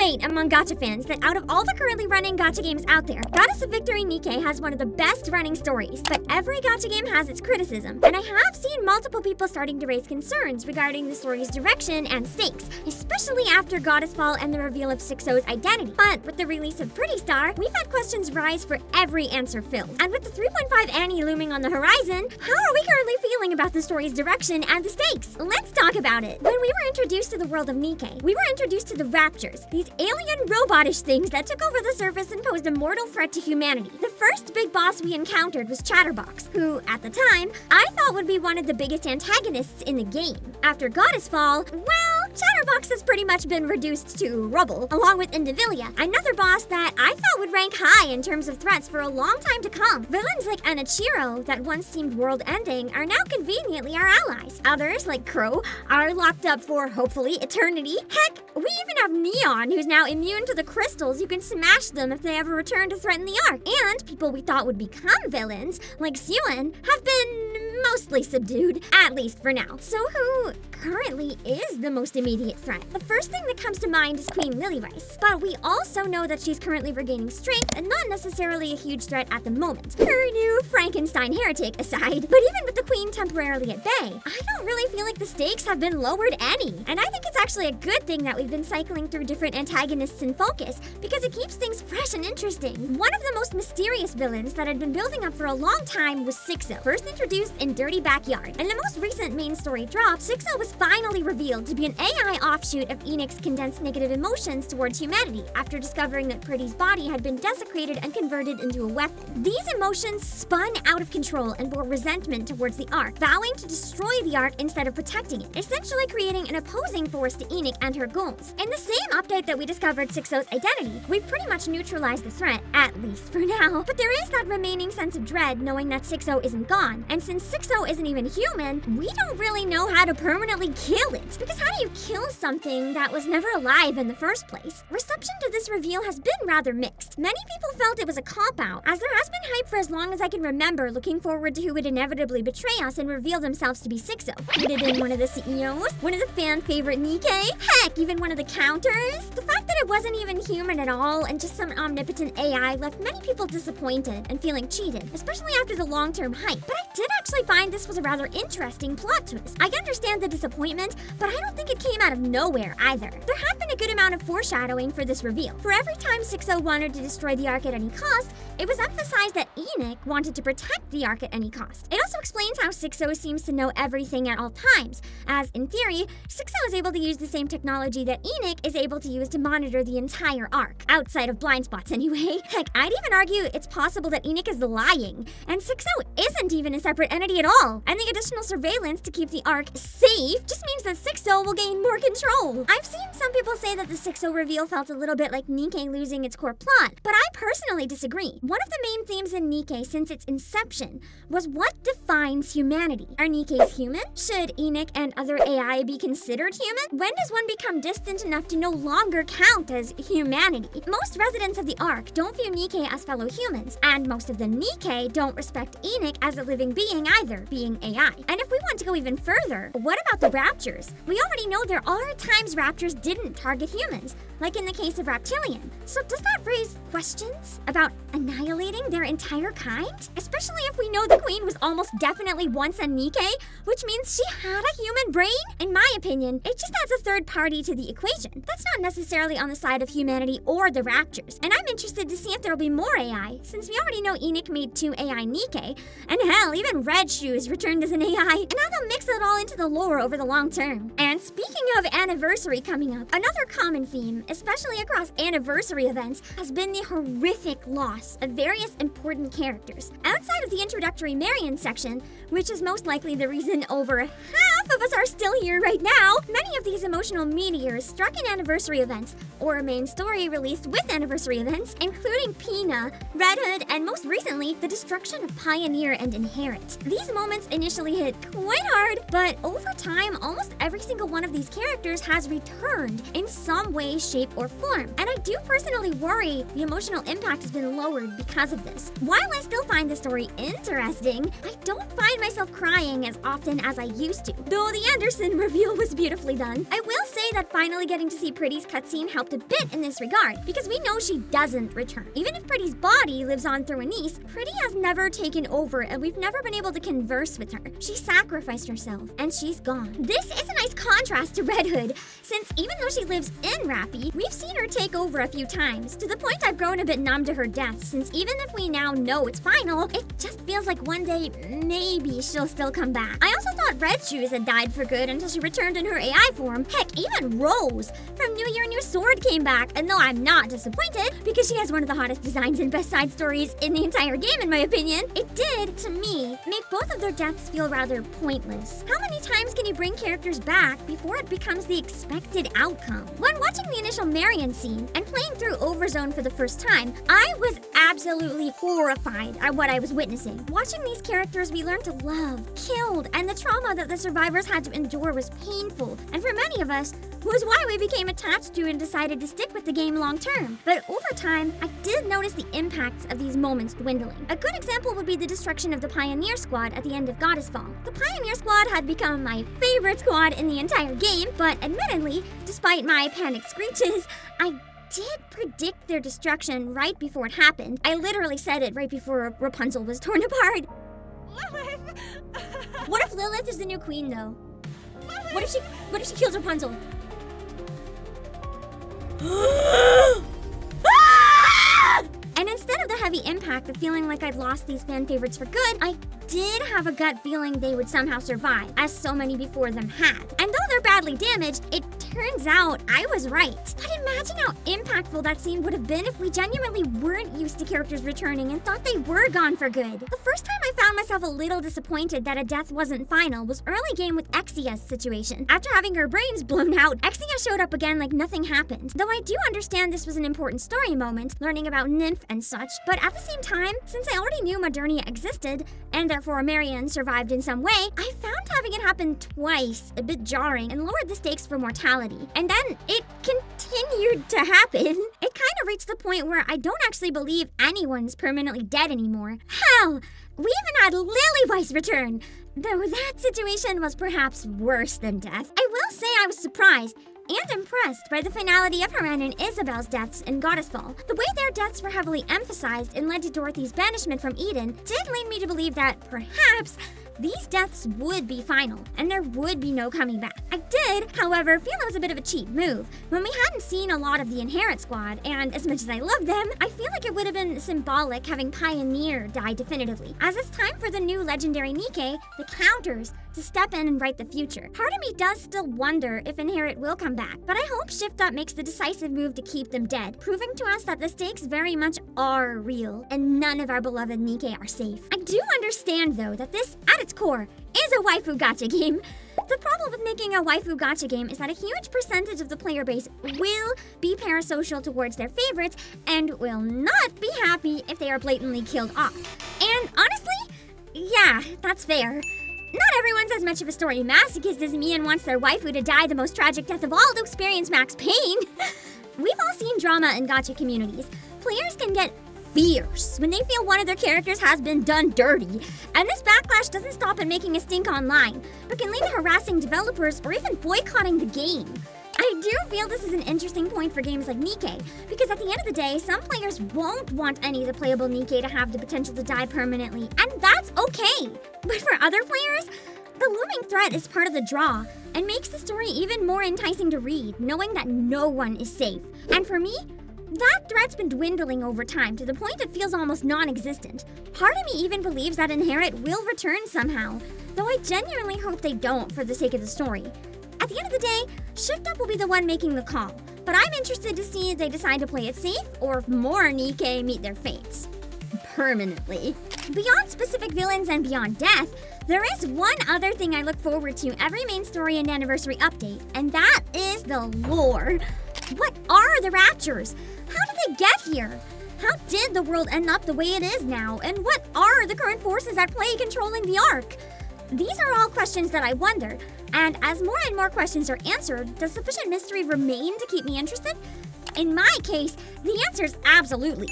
debate among gacha fans that out of all the currently running gacha games out there, Goddess of Victory NIKKE has one of the best running stories. But every gacha game has its criticism, and I have seen multiple people starting to raise concerns regarding the story's direction and stakes, especially after Goddess Fall and the reveal of Sixo's identity. But with the release of Pretty Star, we've had questions rise for every answer filled. And with the 3.5 Annie looming on the horizon, how are we currently feeling about the story's direction and the stakes? Let's talk about it. When we were introduced to the world of NIKKE, we were introduced to the Raptors, these alien robotish things that took over the surface and posed a mortal threat to humanity. The first big boss we encountered was Chatterbox, who, at the time, I thought would be one of the biggest antagonists in the game. After Goddess Fall, well, Chatterbox has pretty much been reduced to rubble, along with Indivilia, another boss that I thought would rank high in terms of threats for a long time to come. Villains like Anichiro, that once seemed world-ending, are now conveniently our allies. Others, like Crow, are locked up for, hopefully, eternity. Heck, we even have Neon, who's now immune to the crystals. You can smash them if they ever return to threaten the Ark. And people we thought would become villains, like Suen, have been mostly subdued, at least for now. So who currently is the most immediate threat? The first thing that comes to mind is Queen Lilywrice, but we also know that she's currently regaining strength and not necessarily a huge threat at the moment. Her new Frankenstein heretic aside, but even with the Queen temporarily at bay, I don't really feel like the stakes have been lowered any. And I think it's actually a good thing that we've been cycling through different antagonists in focus, because it keeps things fresh and interesting. One of the most mysterious villains that had been building up for a long time was Sixo, first introduced in Dirty Backyard. In the most recent main story drop, Sixo was finally revealed to be an AI offshoot of Enoch's condensed negative emotions towards humanity after discovering that Pretty's body had been desecrated and converted into a weapon. These emotions spun out of control and bore resentment towards the Ark, vowing to destroy the Ark instead of protecting it, essentially creating an opposing force to Enoch and her goals. In the same update that we discovered Sixo's identity, we pretty much neutralized the threat, at least for now. But there is that remaining sense of dread knowing that Sixo isn't gone, and since Sixo isn't even human, we don't really know how to permanently kill it. Because how do you kill something that was never alive in the first place? Reception to this reveal has been rather mixed. Many people felt it was a cop-out, as there has been hype for as long as I can remember looking forward to who would inevitably betray us and reveal themselves to be Sixo. Could have been one of the CEOs, one of the fan-favorite NIKKE, heck, even one of the counters. The fact that it wasn't even human at all and just some omnipotent AI left many people disappointed and feeling cheated, especially after the long-term hype. But I did actually find this was a rather interesting plot twist. I understand the disappointment, but I don't think it came out of nowhere either. There had been a good amount of foreshadowing for this reveal. For every time Sixo wanted to destroy the Ark at any cost, it was emphasized that Enoch wanted to protect the Ark at any cost. It also explains how Sixo seems to know everything at all times, as in theory, Sixo is able to use the same technology that Enoch is able to use to monitor the entire Ark, outside of blind spots anyway. Heck, I'd even argue it's possible that Enoch is lying, and Sixo isn't even a separate entity at all. And the additional surveillance to keep the Ark safe just means that Sixo will gain more control. I've seen some people say that the Sixo reveal felt a little bit like NIKKE losing its core plot, but I personally disagree. One of the main themes in NIKKE since its inception was what defines humanity. Are NIKKEs human? Should Enoch and other AI be considered human? When does one become distant enough to no longer count as humanity? Most residents of the Ark don't view NIKKE as fellow humans, and most of the NIKKE don't respect Enoch as a living being either, being AI. And if we want to go even further, what about the Raptors? We already know there are times Raptors didn't target humans, like in the case of Reptilian. So does that raise questions about annihilating their entire kind? Especially if we know the Queen was almost definitely once a NIKKE, which means she had a human brain? In my opinion, it just adds a third party to the equation. That's not necessarily on the side of humanity or the Raptors. And I'm interested to see if there'll be more AI, since we already know Enoch made 2 AI NIKKE, and hell, even Red Shoes returned as an AI, and now they'll mix it all into the lore over the long term. And speaking of anniversary coming up, another common theme, especially across anniversary events, has been the horrific loss of various important characters. Outside of the introductory Marion section, which is most likely the reason over half of us are still here right now, many of these emotional meteors struck in anniversary events, or a main story released with anniversary events, including Pina, Red Hood, and most recently, the destruction of Pioneer and Inherit. These moments initially hit quite hard, but over time, almost every single one of these characters has returned in some way, shape, or form. And I do personally worry the emotional impact has been lowered because of this. While I still find the story interesting, I don't find myself crying as often as I used to, though the Anderson reveal was beautifully done. I will say that finally getting to see Pretty's cutscene helped a bit in this regard, because we know she doesn't return. Even if Pretty's body lives on through Anise, Pretty has never taken over and we've never been able to converse with her. She sacrificed herself, and she's gone. This is a nice contrast to Red Hood, since even though she lives in Rappy, we've seen her take over a few times, to the point I've grown a bit numb to her death, since even if we now know it's final, it just feels like one day, maybe she'll still come back. I also thought Red Shoes had died for good until she returned in her AI form. Heck, even Rose from New Year, New Sword came back, and though I'm not disappointed, because she has one of the hottest designs and best side stories in the entire game in my opinion, it did, to me, make both of their deaths feel rather pointless. How many times can you bring characters back before it becomes the expected outcome? When watching the initial Marion scene and playing through Overzone for the first time, I was absolutely horrified at what I was witnessing. Watching these characters we learned to love, killed, and the trauma that the survivors had to endure was painful, and for many of us, was why we became attached to and decided to stick with the game long term. But over time, I did notice the impacts of these moments dwindling. A good example would be the destruction of the Pioneer Squad at the end of Goddess Fall. The Pioneer Squad had become my favorite squad in the entire game, but admittedly, despite my panic screeches, I did predict their destruction right before it happened. I literally said it right before Rapunzel was torn apart. Lilith! What if Lilith is the new queen, though? What if she kills Rapunzel? And instead of the heavy impact of feeling like I'd lost these fan favorites for good, I did have a gut feeling they would somehow survive, as so many before them had. And though they're badly damaged, it turns out I was right. But imagine how impactful that scene would have been if we genuinely weren't used to characters returning and thought they were gone for good. The first time I found myself a little disappointed that a death wasn't final was early game with Exia's situation. After having her brains blown out, Exia showed up again like nothing happened. Though I do understand this was an important story moment, learning about Nymph and such, but at the same time, since I already knew Modernia existed, and therefore Marion survived in some way, I found having it happen twice a bit jarring and lowered the stakes for mortality. And then it continued to happen. It kind of reached the point where I don't actually believe anyone's permanently dead anymore. Hell, we even had Lillywhite's return, though that situation was perhaps worse than death. I will say I was surprised and impressed by the finality of Haran and Isabel's deaths in Goddess Fall. The way their deaths were heavily emphasized and led to Dorothy's banishment from Eden did lead me to believe that perhaps these deaths would be final, and there would be no coming back. I did, however, feel it was a bit of a cheap move. When we hadn't seen a lot of the Inherent Squad, and as much as I love them, I feel like it would have been symbolic having Pioneer die definitively, as it's time for the new legendary NIKKE, the Counters, to step in and write the future. Part of me does still wonder if Inherit will come back, but I hope Shift Up makes the decisive move to keep them dead, proving to us that the stakes very much are real, and none of our beloved NIKKE are safe. I do understand, though, that this, at its core, is a waifu gacha game. The problem with making a waifu gacha game is that a huge percentage of the player base will be parasocial towards their favorites and will not be happy if they are blatantly killed off. And honestly, yeah, that's fair. Not everyone's as much of a story masochist as me and wants their waifu to die the most tragic death of all to experience max pain. We've all seen drama in gacha communities. Players can get fierce when they feel one of their characters has been done dirty, and this backlash doesn't stop at making a stink online, but can lead to harassing developers or even boycotting the game. I do feel this is an interesting point for games like NIKKE, because at the end of the day, some players won't want any of the playable NIKKE to have the potential to die permanently, and that's okay. But for other players, the looming threat is part of the draw, and makes the story even more enticing to read, knowing that no one is safe. And for me, that threat's been dwindling over time to the point it feels almost non-existent. Part of me even believes that Inherit will return somehow, though I genuinely hope they don't for the sake of the story. At the end of the day, Shift Up will be the one making the call, but I'm interested to see if they decide to play it safe or if more NIKKE meet their fates. Permanently. Beyond specific villains and beyond death, there is one other thing I look forward to every main story and anniversary update, and that is the lore. What are the Raptures? How did they get here? How did the world end up the way it is now? And what are the current forces at play controlling the Ark? These are all questions that I wonder, and as more and more questions are answered, does sufficient mystery remain to keep me interested? In my case, the answer is absolutely.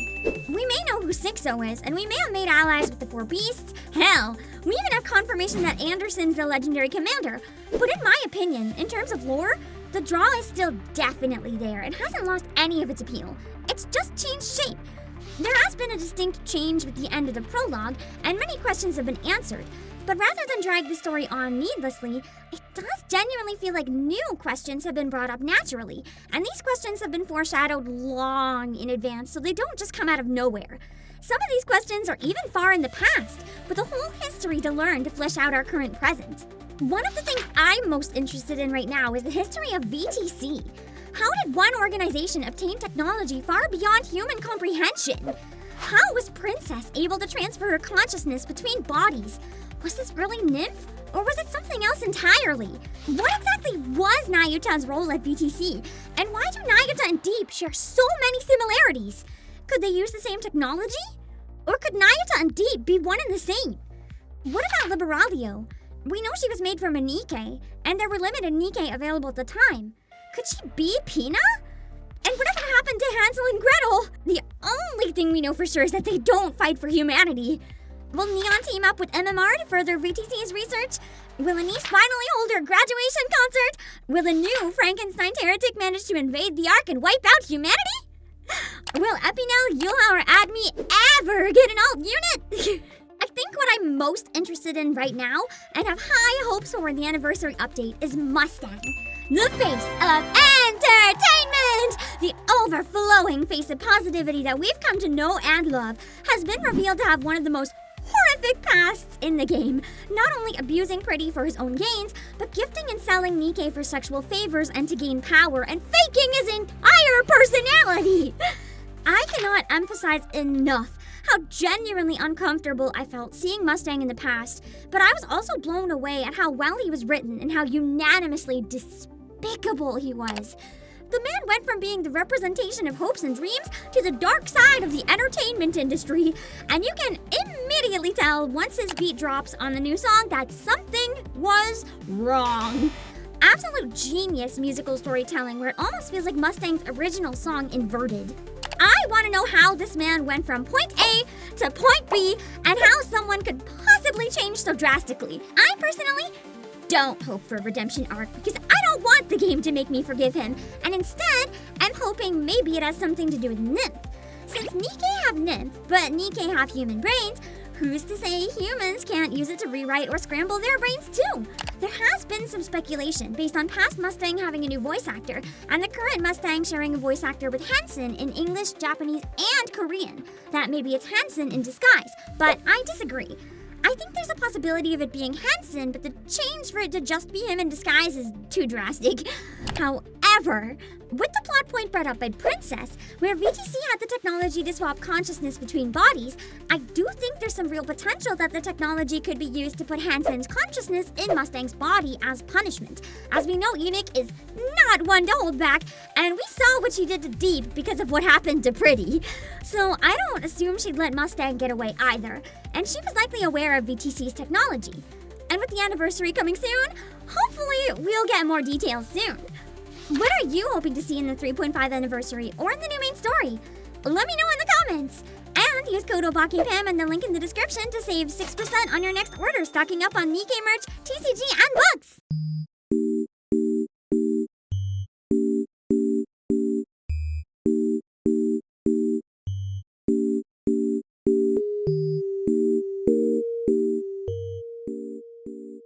We may know who Sixo is, and we may have made allies with the Four Beasts. Hell, we even have confirmation that Anderson's the legendary commander. But in my opinion, in terms of lore, The draw is still definitely there. It hasn't lost any of its appeal. It's just changed shape. There has been a distinct change with the end of the prologue, and many questions have been answered. But rather than drag the story on needlessly, it does genuinely feel like new questions have been brought up naturally, and these questions have been foreshadowed long in advance, so they don't just come out of nowhere. Some of these questions are even far in the past, with a whole history to learn to flesh out our current present. One of the things I'm most interested in right now is the history of VTC. How did one organization obtain technology far beyond human comprehension? How was Princess able to transfer her consciousness between bodies? Was this really Nymph? Or was it something else entirely? What exactly was Nayuta's role at VTC? And why do Nayuta and Deep share so many similarities? Could they use the same technology? Or could Nayuta and Deep be one and the same? What about Liberalia? We know she was made from a NIKKE, and there were limited NIKKE available at the time. Could she be Pina? And whatever happened to Hansel and Gretel? The only thing we know for sure is that they don't fight for humanity. Will Neon team up with MMR to further VTC's research? Will Anise finally hold her graduation concert? Will a new Frankenstein heretic manage to invade the Ark and wipe out humanity? Will Epinel, Yula, or Admi ever get an alt unit? I think what I'm most interested in right now, and have high hopes for in the anniversary update, is Mustang. The face of entertainment! The overflowing face of positivity that we've come to know and love has been revealed to have one of the most horrific pasts in the game, not only abusing Pretty for his own gains, but gifting and selling NIKKE for sexual favors and to gain power, and faking his entire personality! I cannot emphasize enough how genuinely uncomfortable I felt seeing Mustang in the past, but I was also blown away at how well he was written and how unanimously despicable he was. The man went from being the representation of hopes and dreams to the dark side of the entertainment industry, and you can immediately tell once his beat drops on the new song that something was wrong. Absolute genius musical storytelling where it almost feels like Mustang's original song inverted. I want to know how this man went from point A to point B and how someone could possibly change so drastically. I personally don't hope for a redemption arc because I don't want the game to make me forgive him, and instead, I'm hoping maybe it has something to do with Nymph. Since NIKKE have Nymph, but NIKKE have human brains, who's to say humans can't use it to rewrite or scramble their brains too? There has been some speculation based on past Mustang having a new voice actor, and the current Mustang sharing a voice actor with Hansen in English, Japanese, and Korean, that maybe it's Hansen in disguise, but I disagree. I think there's a possibility of it being Hansen, but the change for it to just be him in disguise is too drastic. However, with the plot point brought up by Princess, where VTC had the technology to swap consciousness between bodies, I do think there's some real potential that the technology could be used to put Hansen's consciousness in Mustang's body as punishment. As we know, Eunuch is not one to hold back, and we saw what she did to Deep because of what happened to Pretty. So I don't assume she'd let Mustang get away either, and she was likely aware of VTC's technology. And with the anniversary coming soon, hopefully we'll get more details soon. What are you hoping to see in the 3.5 anniversary or in the new main story? Let me know in the comments! And use code Obakepam and the link in the description to save 6% on your next order, stocking up on NIKKE merch, TCG, and books!